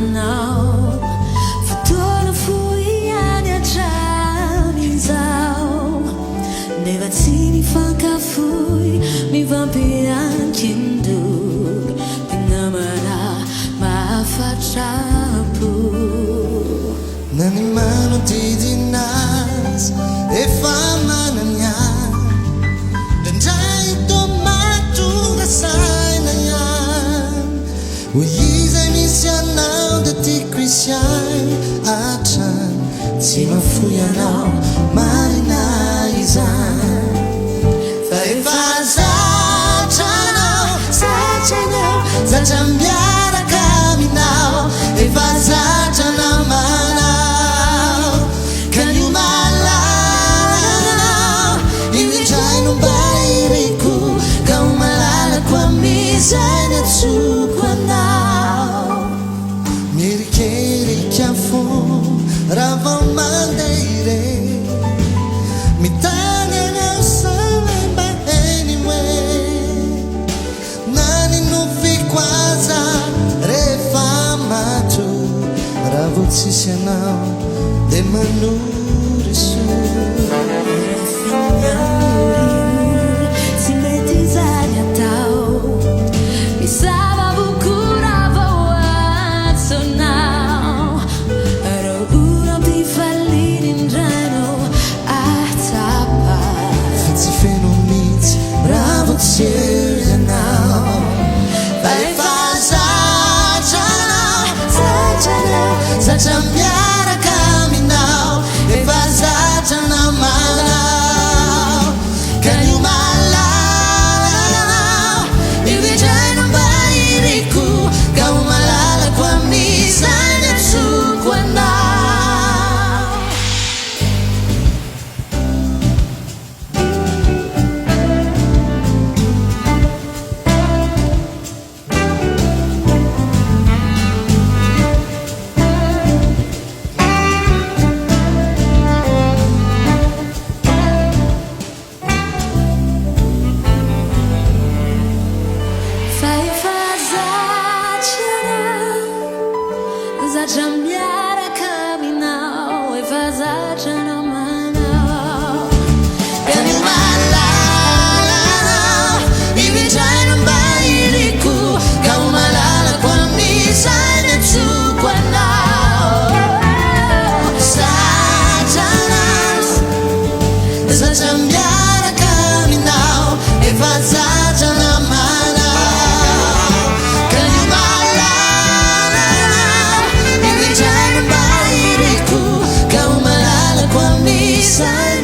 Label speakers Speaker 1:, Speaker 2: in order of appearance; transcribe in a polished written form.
Speaker 1: anao fotoana fohy ihany hatramin'izao nefa tsy nifankafohy mivampiankin-doky mpignamana mahafatrapo
Speaker 2: na ny manodidina azy efa manana ihany ndraindray tomatonga saina ihany hoy izay misy anao da tiako isiany hatrany tsy mahafoy anao marina izany fa efa zatranao zatra miaraka aminao efa zatranao manao ka io malalao io indray no mba iriko ka ho malalako amizay ny atsoko anao mierikeerika fo raha vao mandeha ireny mitany anao samy mba hainy hoe nany nofiko aza rehefa mato raha vao tsisy anao de manory
Speaker 1: tsy mety zany atao misava bokora vao atsonao ro ora mpifaliny indrano atsapa
Speaker 2: fa tsy feno mihitsy raha vao tsy ery anao fa efa zatra miaraka aminao efa zatranao manao ka io malalao io indray no mba iriko ka ho malalako amizay ny atsoko anao
Speaker 1: zatra miaraka aminao efa zatranao manao
Speaker 2: ka io malalao io indray no mba iriko ka ho malalako amizay ny atsoko anao zatra miaraka aminao efa zatranao manao ka io malalao io indray no mba iriko ka ho malalako amizay